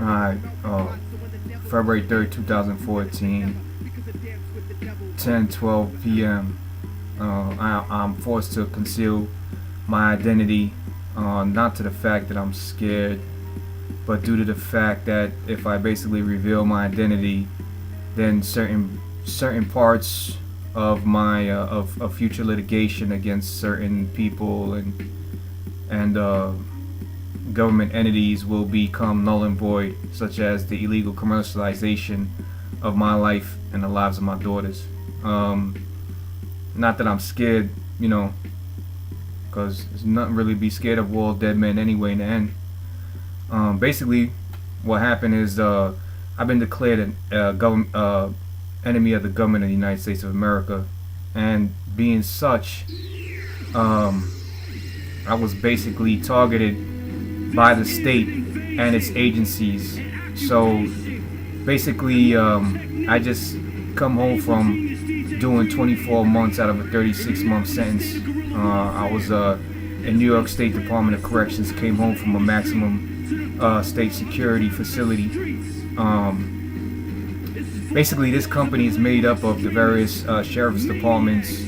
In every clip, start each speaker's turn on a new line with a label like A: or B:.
A: Alright, February 3rd, 2014, 10:12 p.m. I'm forced to conceal my identity, not to the fact that I'm scared, but due to the fact that if I basically reveal my identity, then certain parts of my of future litigation against certain people and government entities will become null and void, such as the illegal commercialization of my life and the lives of my daughters. Not that I'm scared, because there's nothing really to be scared of. We're all dead men anyway in the end. Basically, what happened is I've been declared an enemy of the government of the United States of America, and being such, I was basically targeted by the state and its agencies. So basically, I just come home from doing 24 months out of a 36-month sentence. I was in New York State Department of Corrections, came home from a maximum state security facility. Basically, this company is made up of the various sheriff's departments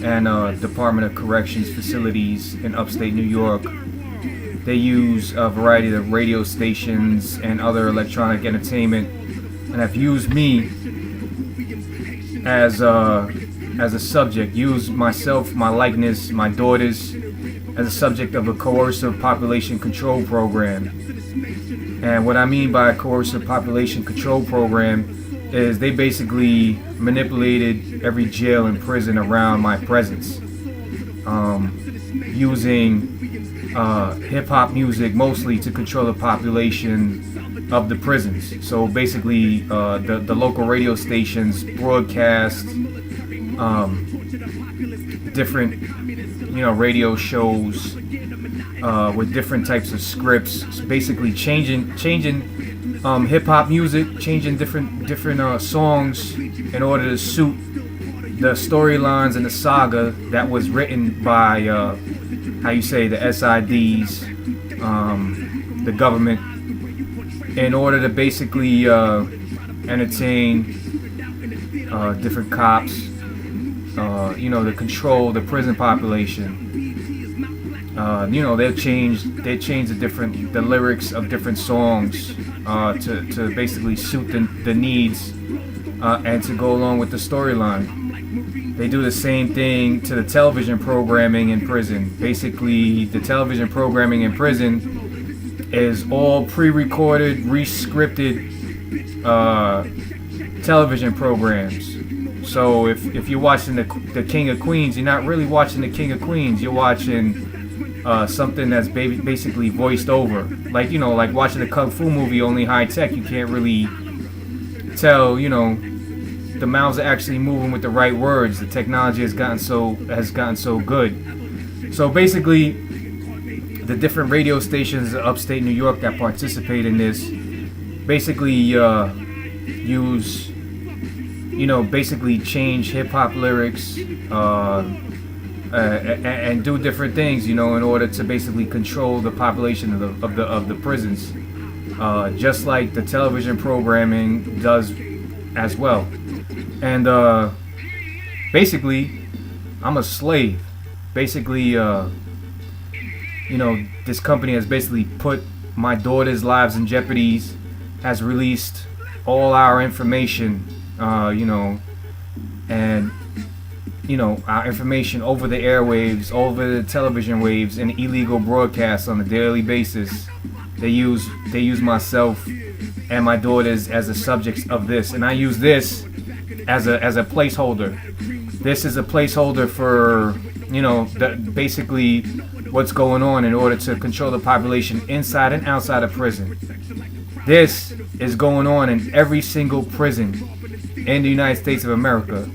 A: and Department of Corrections facilities in upstate New York. They use a variety of radio stations and other electronic entertainment, and have used me as a subject, used myself, my likeness, my daughters, as a subject of a coercive population control program. And what I mean by a coercive population control program is they basically manipulated every jail and prison around my presence, using hip-hop music mostly to control the population of the prisons. So basically, the local radio stations broadcast different, radio shows with different types of scripts. So basically, changing hip-hop music, changing different songs in order to suit the storylines and the saga that was written by the SIDs, the government, in order to basically entertain different cops, to control the prison population. They change the lyrics of different songs to basically suit the needs and to go along with the storyline. They do the same thing to the television programming in prison. Basically, the television programming in prison is all pre-recorded, re-scripted television programs. So if you're watching the King of Queens, you're not really watching the King of Queens. You're watching something that's basically voiced over. Like watching a Kung Fu movie, only high tech. You can't really tell, the mouths are actually moving with the right words. The technology has gotten so good. So basically, the different radio stations in upstate New York that participate in this basically use, basically change hip hop lyrics and do different things, in order to basically control the population of the prisons, just like the television programming does as well. And basically, I'm a slave. Basically, this company has basically put my daughter's lives in jeopardy, has released all our information, and our information over the airwaves, over the television waves, and illegal broadcasts on a daily basis. They use myself and my daughters as the subjects of this, and I use this as a placeholder. This is a placeholder for basically what's going on in order to control the population inside and outside of prison. This is going on in every single prison in the United States of America.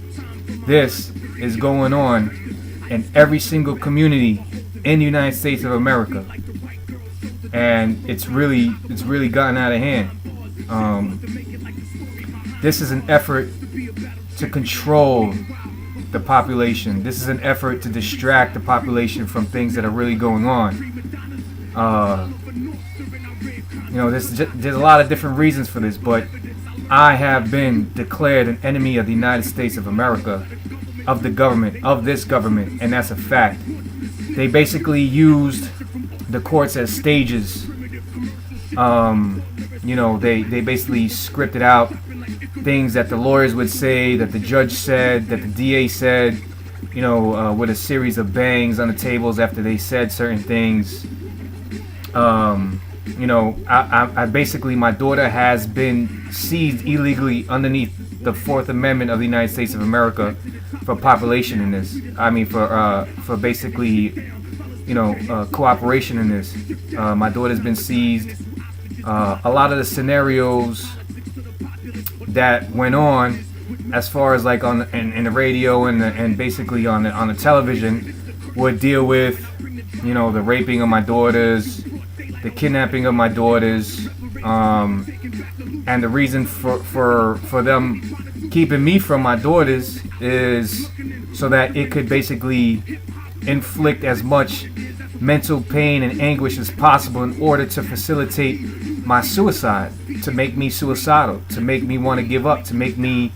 A: This is going on in every single community in the United States of America, and it's really gotten out of hand. This is an effort to control the population. This is an effort to distract the population from things that are really going on. there's a lot of different reasons for this, but I have been declared an enemy of the United States of America, of the government, of this government, and that's a fact. They basically used the courts as stages. They basically scripted out things that the lawyers would say, that the judge said, that the DA said, with a series of bangs on the tables after they said certain things. I basically, my daughter has been seized illegally underneath the Fourth Amendment of the United States of America for population in this. I mean, for basically, cooperation in this. My daughter's been seized. A lot of the scenarios that went on, as far as like in the radio and basically on the television, would deal with, the raping of my daughters, the kidnapping of my daughters, and the reason for them keeping me from my daughters is so that it could basically inflict as much mental pain and anguish as possible in order to facilitate my suicide, to make me suicidal, to make me want to give up, to make me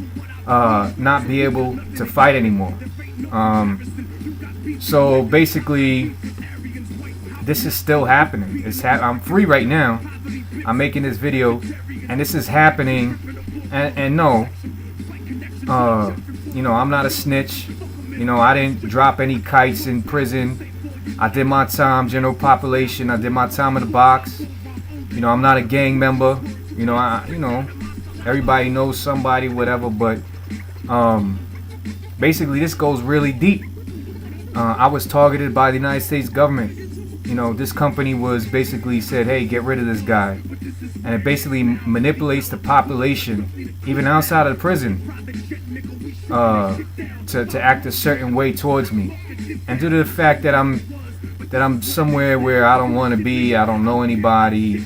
A: not be able to fight anymore. So basically, this is still happening. I'm free right now. I'm making this video, and this is happening. And no, I'm not a snitch. I didn't drop any kites in prison. I did my time, general population. I did my time in the box. I'm not a gang member. Everybody knows somebody, whatever. But basically, this goes really deep. I was targeted by the United States government. This company was basically said, hey, get rid of this guy. And it basically manipulates the population, even outside of the prison, to act a certain way towards me. And due to the fact that I'm somewhere where I don't want to be, I don't know anybody,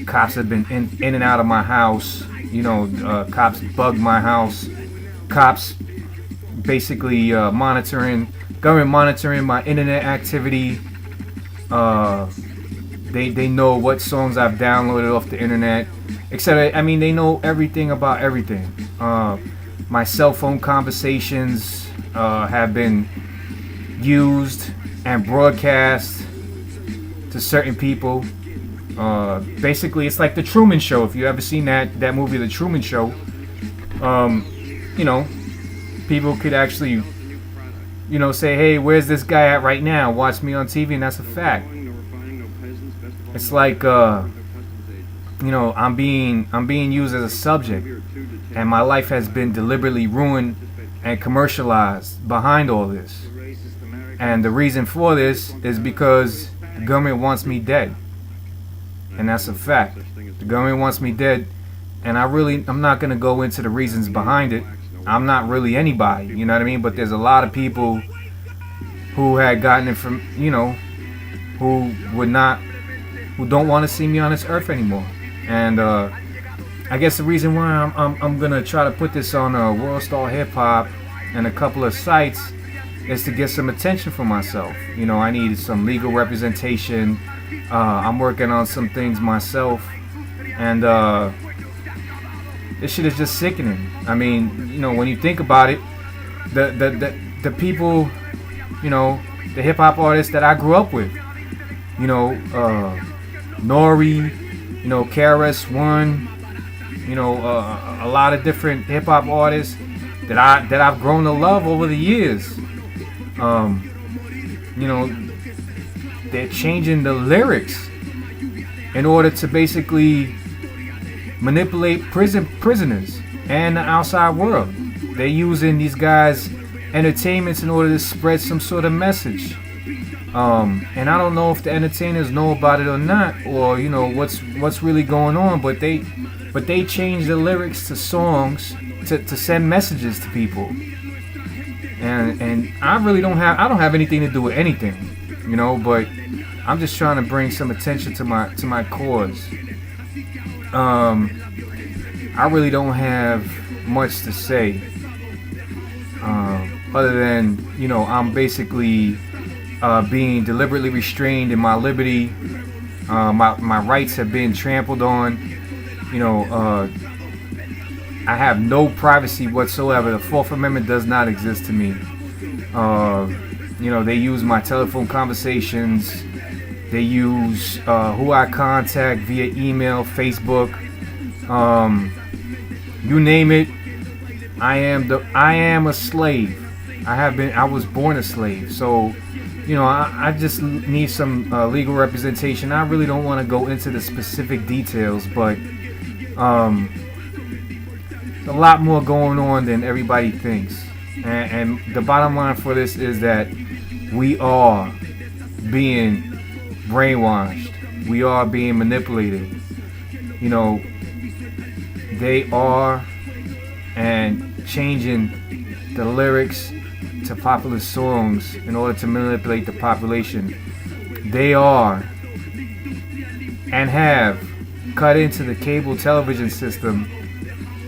A: cops have been in and out of my house, cops bugged my house, cops basically government monitoring my internet activity. They know what songs I've downloaded off the internet, etc. I mean, they know everything about everything. My cell phone conversations have been used and broadcast to certain people. Basically, it's like The Truman Show. If you ever seen that movie, The Truman Show, people could actually, say, hey, where's this guy at right now? Watch me on TV, and that's a fact. It's like, I'm being used as a subject, and my life has been deliberately ruined and commercialized behind all this. And the reason for this is because the government wants me dead, and that's a fact. The government wants me dead, and I'm not gonna go into the reasons behind it. I'm not really anybody, you know what I mean? But there's a lot of people who had gotten it from, who don't want to see me on this earth anymore. And I guess the reason why I'm gonna try to put this on World Star Hip Hop and a couple of sites is to get some attention for myself. I need some legal representation. I'm working on some things myself, and this shit is just sickening. I mean, when you think about it, the people, the hip hop artists that I grew up with, Nori, KRS-One, a lot of different hip hop artists that I've grown to love over the years. They're changing the lyrics in order to basically manipulate prisoners and the outside world. They're using these guys' entertainments in order to spread some sort of message. And I don't know if the entertainers know about it or not, or what's really going on. But they change the lyrics to songs to send messages to people. And I don't have anything to do with anything, But I'm just trying to bring some attention to my cause. I really don't have much to say, other than I'm basically being deliberately restrained in my liberty My rights have been trampled on. You know, I have no privacy whatsoever. The Fourth Amendment does not exist to me. You know, they use my telephone conversations. They use who I contact via email, Facebook, you name it. I am a slave. I was born a slave. So, you know, I just need some legal representation. I really don't want to go into the specific details, but a lot more going on than everybody thinks. And the bottom line for this is that we are being brainwashed. We are being manipulated. You know, they are and changing the lyrics to popular songs in order to manipulate the population. They are and have cut into the cable television system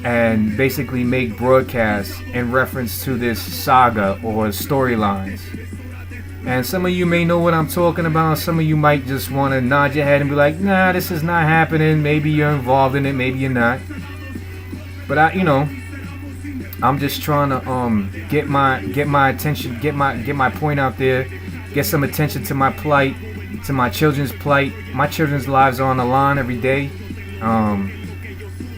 A: and basically make broadcasts in reference to this saga or storylines. And some of you may know what I'm talking about. Some of you might just want to nod your head and be like, nah, this is not happening. Maybe you're involved in it, maybe you're not. But I'm just trying to get my attention, get my point out there, get some attention to my plight, to my children's plight. My children's lives are on the line every day.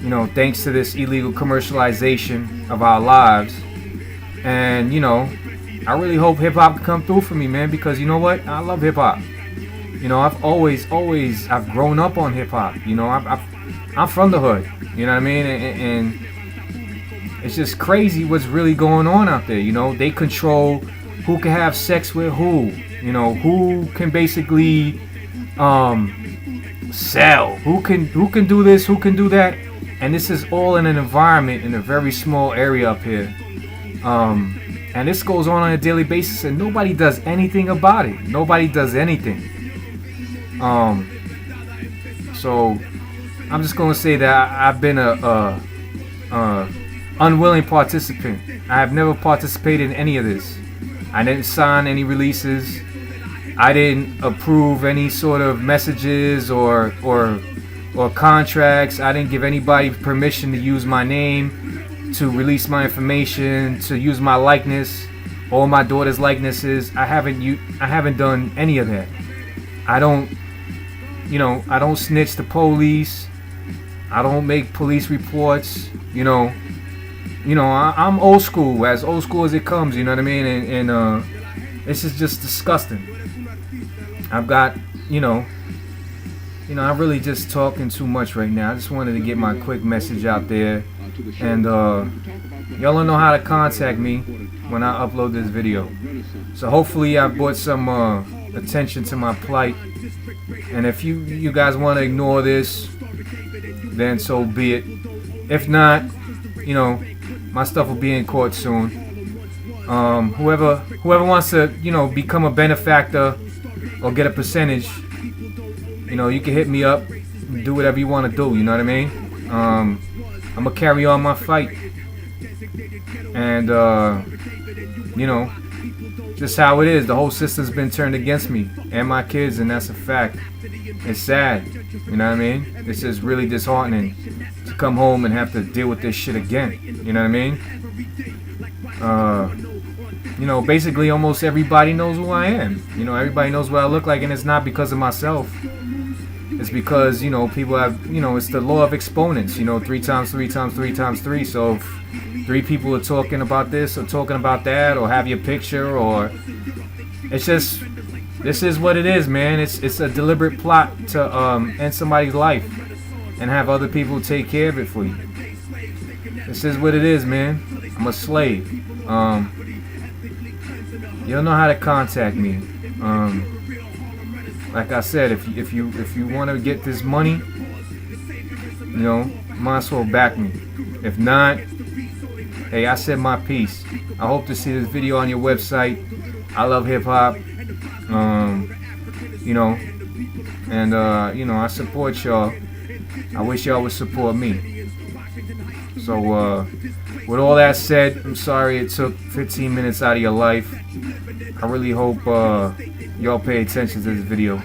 A: You know, thanks to this illegal commercialization of our lives. And, you know, I really hope hip hop can come through for me, man, because you know what? I love hip hop. You know, I've grown up on hip hop. You know, I'm from the hood. You know what I mean? And it's just crazy what's really going on out there. You know, they control who can have sex with who. You know, who can basically sell, who can do this, who can do that, and this is all in an environment in a very small area up here. And this goes on a daily basis, and nobody does anything about it. Nobody does anything. So I'm just gonna say that I've been a unwilling participant. I have never participated in any of this. I didn't sign any releases. I didn't approve any sort of messages or contracts. I didn't give anybody permission to use my name, to release my information, to use my likeness, all my daughter's likenesses. I haven't done any of that. I don't snitch the police. I don't make police reports. I'm old school, as it comes. You know what I mean? And this is just disgusting. I've got, I'm really just talking too much right now. I just wanted to get my quick message out there. And y'all don't know how to contact me when I upload this video. So hopefully I brought some attention to my plight. And if you guys want to ignore this, then so be it. If not, my stuff will be in court soon. Whoever wants to, become a benefactor or get a percentage, you can hit me up, do whatever you want to do, you know what I mean? I'm gonna carry on my fight. And just how it is. The whole system's been turned against me and my kids, and that's a fact. It's sad, you know what I mean? It's just really disheartening to come home and have to deal with this shit again, you know what I mean? Basically almost everybody knows who I am. Everybody knows what I look like, and it's not because of myself. It's because, people have, it's the law of exponents, 3 times 3 times 3 times 3. So if 3 people are talking about this or talking about that or have your picture, or it's just, this is what it is, man. It's a deliberate plot to end somebody's life and have other people take care of it for you. This is what it is, man. I'm a slave. You don't know how to contact me. Like I said, if you want to get this money, might as well back me. If not, hey, I said my piece. I hope to see this video on your website. I love hip hop. I support y'all. I wish y'all would support me. So, with all that said, I'm sorry it took 15 minutes out of your life. I really hope y'all pay attention to this video.